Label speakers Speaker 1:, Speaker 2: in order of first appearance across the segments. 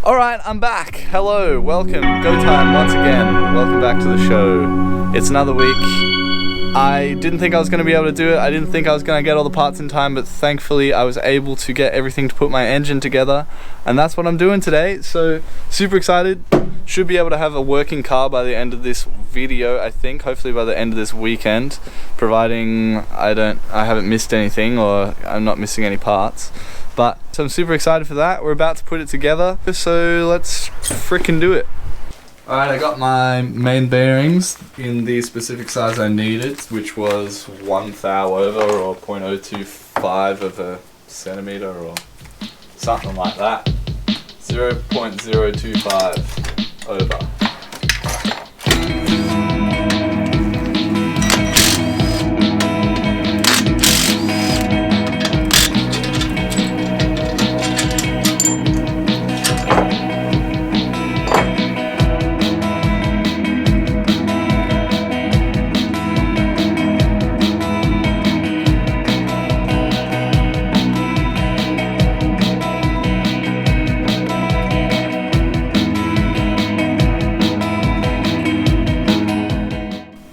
Speaker 1: Alright, I'm back. Hello, welcome. Go time once again. Welcome back to the show. It's another week. I didn't think I was going to be able to do it. I didn't think I was going to get all the parts in time, but thankfully I was able to get everything to put my engine together. And that's what I'm doing today. So, super excited. Should be able to have a working car by the end of this video, I think. Hopefully by the end of this weekend. Providing I haven't missed anything or I'm not missing any parts. But so I'm super excited for that. We're about to put it together, so let's frickin' do it. Alright, I got my main bearings in the specific size I needed, which was 1 thou over or 0.025 of a centimeter or something like that. 0.025 over.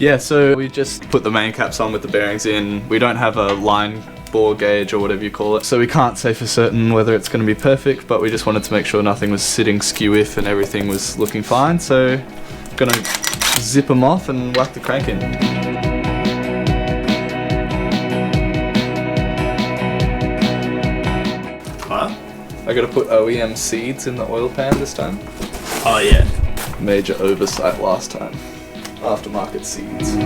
Speaker 1: Yeah, so we just put the main caps on with the bearings in. We don't have a line bore gauge or whatever you call it, so we can't say for certain whether it's going to be perfect, but we just wanted to make sure nothing was sitting skew-if and everything was looking fine, so gonna zip them off and whack the crank in.
Speaker 2: What?
Speaker 1: I gotta put OEM seeds in the oil pan this time.
Speaker 2: Oh yeah.
Speaker 1: Major oversight last time. Aftermarket seeds.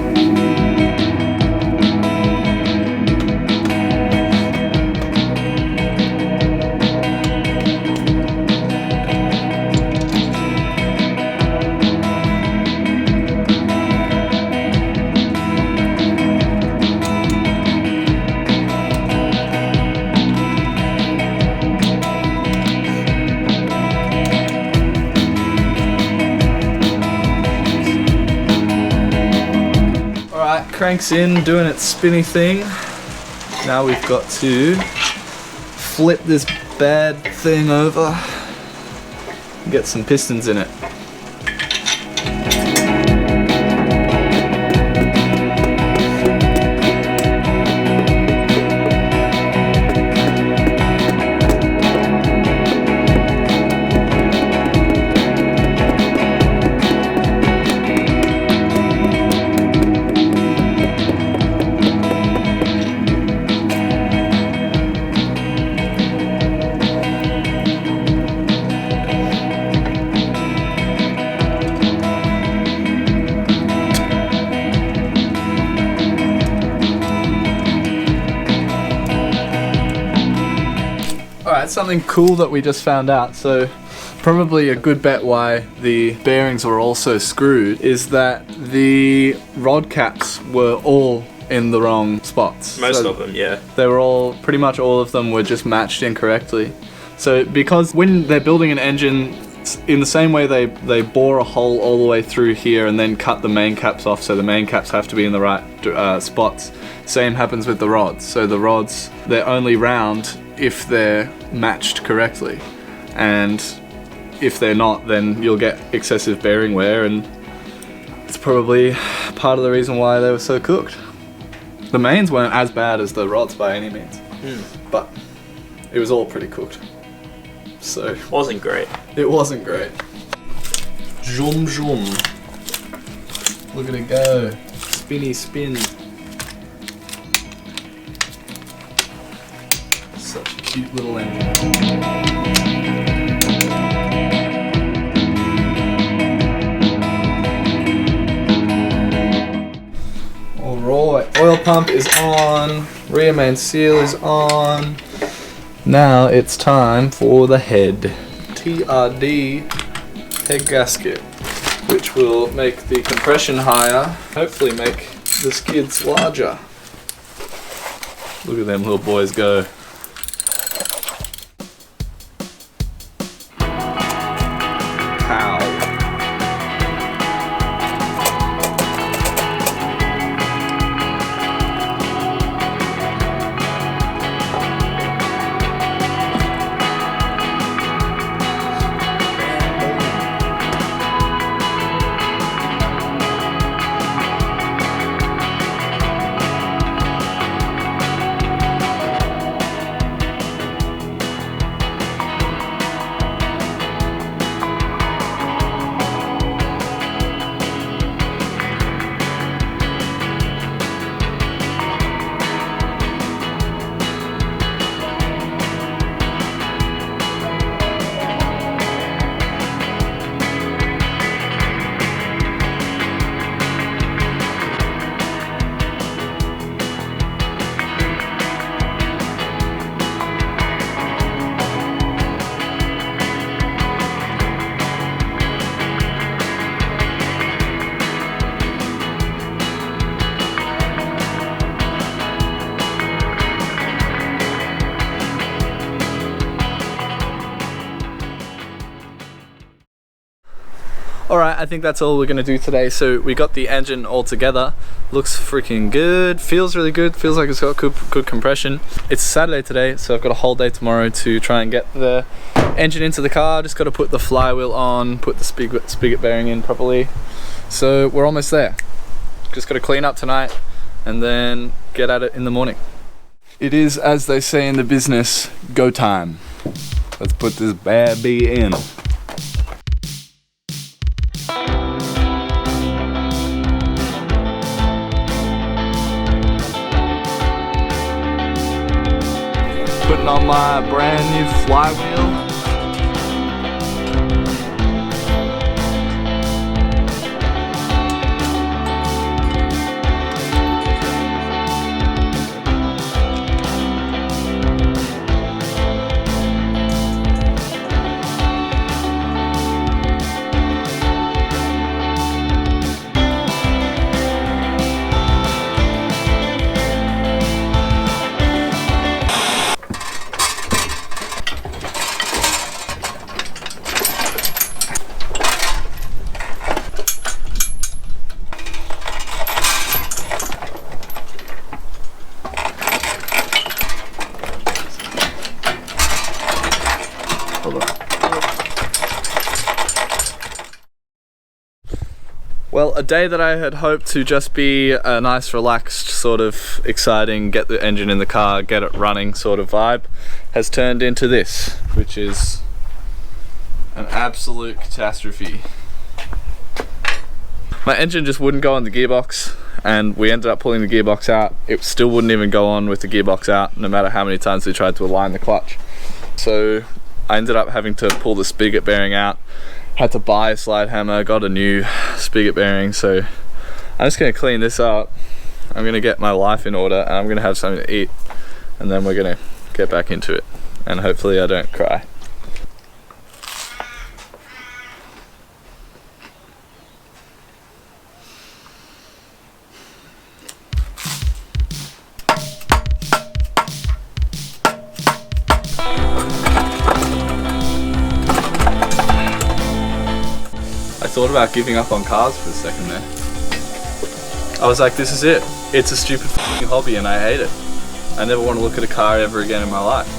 Speaker 1: Crank's in, doing its spinny thing. Now we've got to flip this bad thing over and get some pistons in it. Alright, something cool that we just found out, so probably a good bet why the bearings were also screwed is that the rod caps were all in the wrong spots.
Speaker 2: Most of them, yeah.
Speaker 1: They were all, pretty much all of them were just matched incorrectly. So because when they're building an engine, in the same way they bore a hole all the way through here and then cut the main caps off, so the main caps have to be in the right spots. Same happens with the rods. So the rods, they're only round if they're matched correctly, and if they're not, then you'll get excessive bearing wear, and it's probably part of the reason why they were so cooked. The mains weren't as bad as the rods by any means, but it was all pretty cooked. So
Speaker 2: wasn't great.
Speaker 1: It wasn't great. Zoom zoom. Look at it go. Spinny spin. Such a cute little engine. Alright, oil pump is on, rear main seal is on. Now it's time for the head. TRD head gasket, which will make the compression higher, hopefully make the skids larger. Look at them little boys go. Pow. Alright, I think that's all we're gonna do today. So we got the engine all together. Looks freaking good, feels really good, feels like it's got good compression. It's Saturday today, so I've got a whole day tomorrow to try and get the engine into the car. Just got to put the flywheel on, put the spigot bearing in properly. So we're almost there. Just got to clean up tonight and then get at it in the morning. It is, as they say in the business, go time. Let's put this bad bee in. Putting on my brand new flywheel. Well, a day that I had hoped to just be a nice, relaxed, sort of exciting, get the engine in the car, get it running sort of vibe, has turned into this, which is an absolute catastrophe. My engine just wouldn't go on the gearbox, and we ended up pulling the gearbox out. It still wouldn't even go on with the gearbox out, no matter how many times we tried to align the clutch. So I ended up having to pull the spigot bearing out. Had to buy a slide hammer, got a new spigot bearing, so I'm just gonna clean this up. I'm gonna get my life in order and I'm gonna have something to eat, and then we're gonna get back into it, and hopefully I don't cry. I thought about giving up on cars for a second there. I was like, this is it. It's a stupid f***ing hobby and I hate it. I never want to look at a car ever again in my life.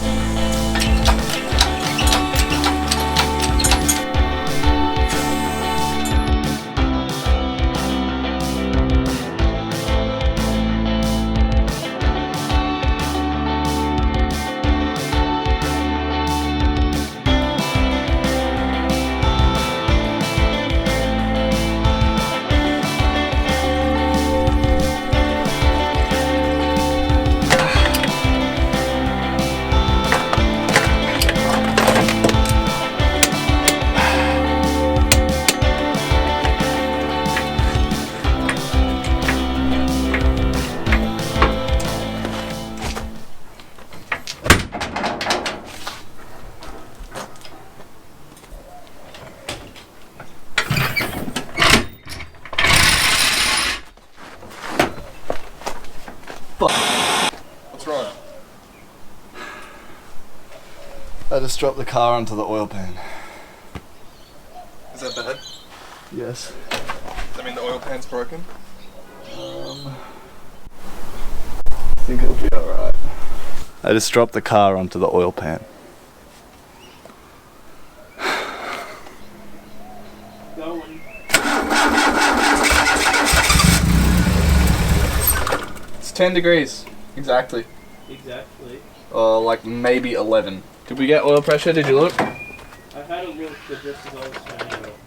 Speaker 3: What's wrong?
Speaker 1: I just dropped the car onto the oil pan.
Speaker 3: Is that bad?
Speaker 1: Yes.
Speaker 3: I mean, the oil pan's broken?
Speaker 1: I think it'll be alright. I just dropped the car onto the oil pan. It's 10 degrees. Exactly.
Speaker 2: Exactly.
Speaker 1: Like maybe 11. Did we get oil pressure? Did you look?
Speaker 2: I had a look, but just as I was turning it off,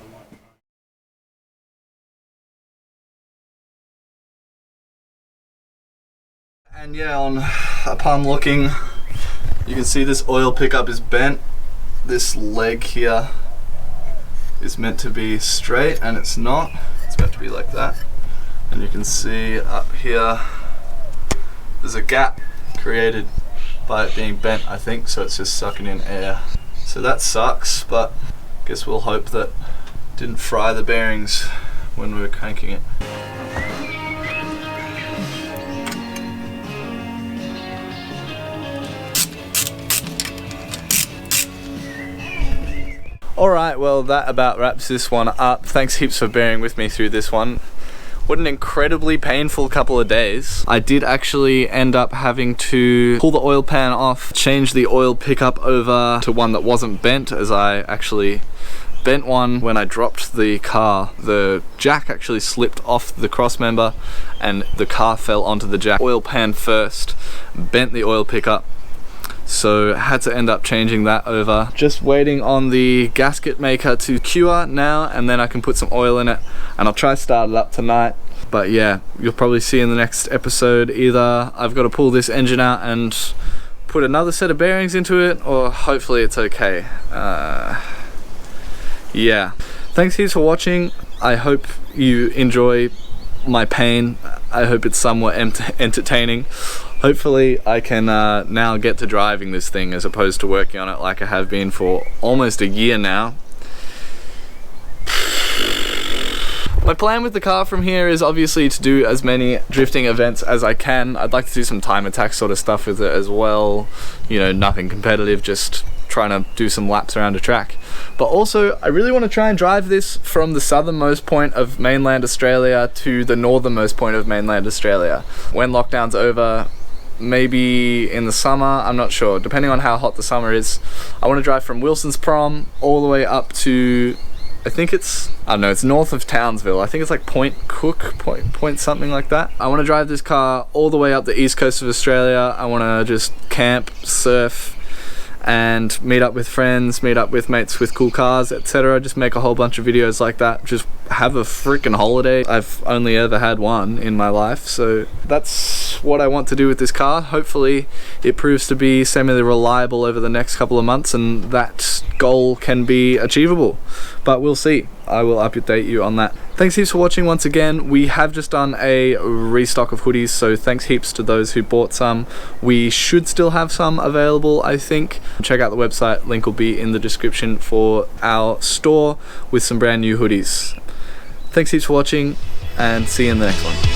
Speaker 1: And yeah, upon looking, you can see this oil pickup is bent. This leg here is meant to be straight and it's not. It's meant to be like that. And you can see up here, there's a gap created by it being bent, I think, so it's just sucking in air. So that sucks, but I guess we'll hope that it didn't fry the bearings when we were cranking it. Alright, well that about wraps this one up. Thanks heaps for bearing with me through this one. What an incredibly painful couple of days. I did actually end up having to pull the oil pan off, change the oil pickup over to one that wasn't bent, as I actually bent one when I dropped the car. The jack actually slipped off the cross member and the car fell onto the jack. Oil pan first, bent the oil pickup, so had to end up changing that over. Just waiting on the gasket maker to cure now, and then I can put some oil in it, and I'll try to start it up tonight. But yeah, you'll probably see in the next episode either I've got to pull this engine out and put another set of bearings into it, or hopefully it's okay. Yeah, thanks heaps for watching. I hope you enjoy my pain. I hope it's somewhat entertaining. Hopefully I can now get to driving this thing as opposed to working on it like I have been for almost a year now. My plan with the car from here is obviously to do as many drifting events as I can. I'd like to do some time attack sort of stuff with it as well. You know, nothing competitive, just trying to do some laps around a track. But also, I really want to try and drive this from the southernmost point of mainland Australia to the northernmost point of mainland Australia. When lockdown's over, maybe in the summer, I'm not sure, depending on how hot the summer is. I want to drive from Wilson's Prom all the way up to, I think it's, I don't know, it's north of Townsville. I think it's like Point Cook, point something like that. I want to drive this car all the way up the east coast of Australia. I want to just camp, surf, and meet up with friends, meet up with mates with cool cars, etc. Just make a whole bunch of videos like that. Just have a freaking holiday. I've only ever had one in my life, so that's what I want to do with this car. Hopefully it proves to be semi-reliable over the next couple of months and that goal can be achievable, but we'll see. I will update you on that. Thanks heaps for watching once again. We have just done a restock of hoodies, so thanks heaps to those who bought some. We should still have some available, I think. Check out the website, link will be in the description for our store with some brand new hoodies. Thanks heaps for watching, and see you in the next one.